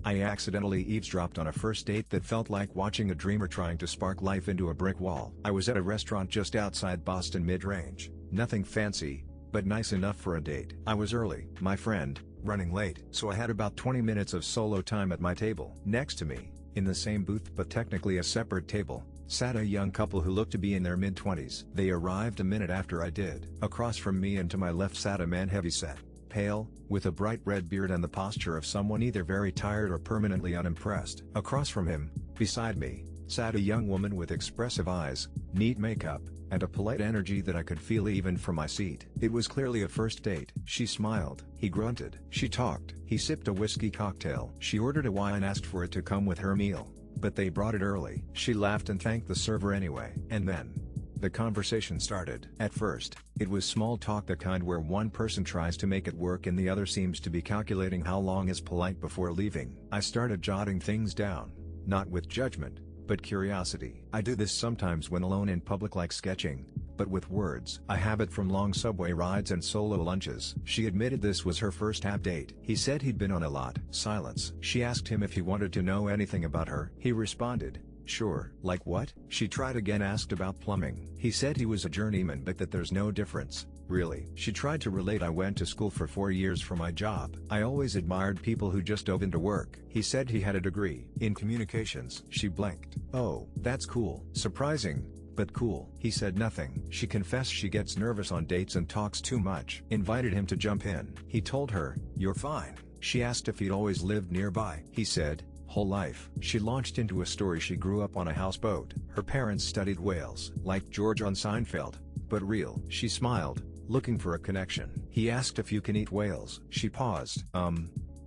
I accidentally eavesdropped on a first date that felt like watching a dreamer trying to spark life into a brick wall. I was at a restaurant just outside Boston mid-range, nothing fancy, but nice enough for a date. I was early, my friend, running late, so I had about 20 minutes of solo time at my table. Next to me, in the same booth but technically a separate table, sat a young couple who looked to be in their mid-20s. They arrived a minute after I did. Across from me and to my left sat a man heavyset, pale, with a bright red beard and the posture of someone either very tired or permanently unimpressed. Across from him, beside me, sat a young woman with expressive eyes, neat makeup, and a polite energy that I could feel even from my seat. It was clearly a first date. She smiled. He grunted. She talked. He sipped a whiskey cocktail. She ordered a wine and asked for it to come with her meal, but they brought it early. She laughed and thanked the server anyway. And then, the conversation started. At first, it was small talk, the kind where one person tries to make it work and the other seems to be calculating how long is polite before leaving. I started jotting things down, not with judgment, but curiosity. I do this sometimes when alone in public, like sketching, but with words. I have it from long subway rides and solo lunches. She admitted this was her first app date. He said he'd been on a lot. Silence. She asked him if he wanted to know anything about her. He responded, "Sure." "Like what?" She tried again, asked about plumbing. He said he was a journeyman but that there's no difference, really. She tried to relate. "I went to school for 4 years for my job. I always admired people who just dove into work." He said he had a degree in communications. She blinked. "Oh, that's cool." "Surprising, but cool." He said nothing. She confessed she gets nervous on dates and talks too much. Invited him to jump in. He told her, "You're fine." She asked if he'd always lived nearby. He said, "Whole life." She launched into a story. She grew up on a houseboat. Her parents studied whales, like George on Seinfeld, but real. She smiled, looking for a connection. He asked if you can eat whales. She paused.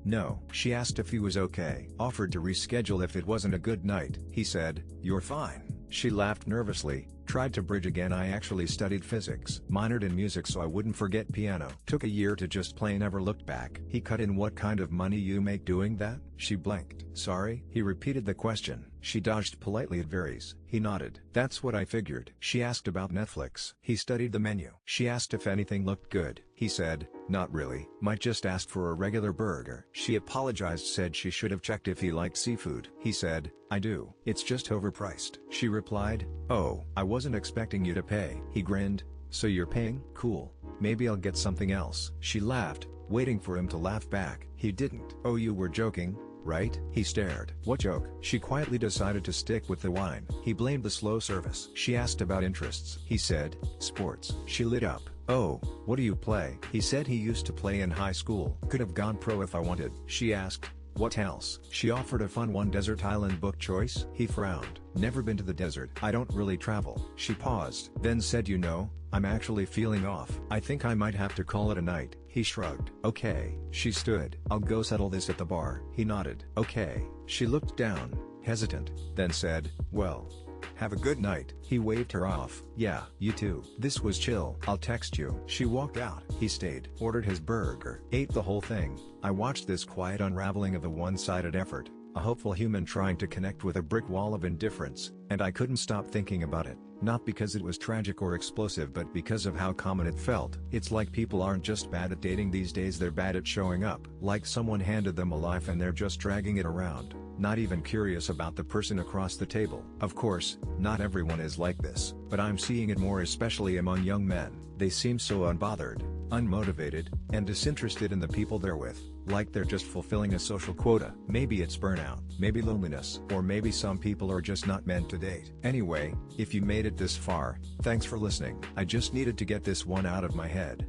No. She asked if he was okay. Offered to reschedule if it wasn't a good night. He said, "You're fine." She laughed nervously, tried to bridge again. "I actually studied physics. Minored in music so I wouldn't forget piano. Took a year to just play, never looked back." He cut in, "What kind of money you make doing that?" She blinked. "Sorry?" He repeated the question. She dodged politely. "It varies." He nodded. "That's what I figured." She asked about Netflix. He studied the menu. She asked if anything looked good. He said, "Not really. Might just ask for a regular burger." She apologized, said she should have checked if he liked seafood. He said, "I do. It's just overpriced." She replied, "Oh, I wasn't expecting you to pay." He grinned. "So you're paying? Cool. Maybe I'll get something else." She laughed, waiting for him to laugh back. He didn't. "Oh, you were joking, right?" He stared. "What joke?" She quietly decided to stick with the wine. He blamed the slow service. She asked about interests. He said, "Sports." She lit up. "Oh, what do you play?" He said he used to play in high school. "Could have gone pro if I wanted." She asked, "What else?" She offered a fun one. "Desert island book choice?" He frowned. "Never been to the desert. I don't really travel." She paused, then said, "You know, I'm actually feeling off. I think I might have to call it a night." He shrugged. "Okay." She stood. "I'll go settle this at the bar." He nodded. "Okay." She looked down, hesitant, then said, "Well, have a good night." He waved her off. "Yeah, you too." This was chill. "I'll text you." She walked out. He stayed. Ordered his burger. Ate the whole thing. I watched this quiet unraveling of a one-sided effort, a hopeful human trying to connect with a brick wall of indifference, and I couldn't stop thinking about it. Not because it was tragic or explosive, but because of how common it felt. It's like people aren't just bad at dating these days, they're bad at showing up. Like someone handed them a life and they're just dragging it around, not even curious about the person across the table. Of course, not everyone is like this, but I'm seeing it more, especially among young men. They seem so unbothered, unmotivated, and disinterested in the people they're with, like they're just fulfilling a social quota. Maybe it's burnout, maybe loneliness, or maybe some people are just not meant to date. Anyway, if you made it this far, thanks for listening. I just needed to get this one out of my head.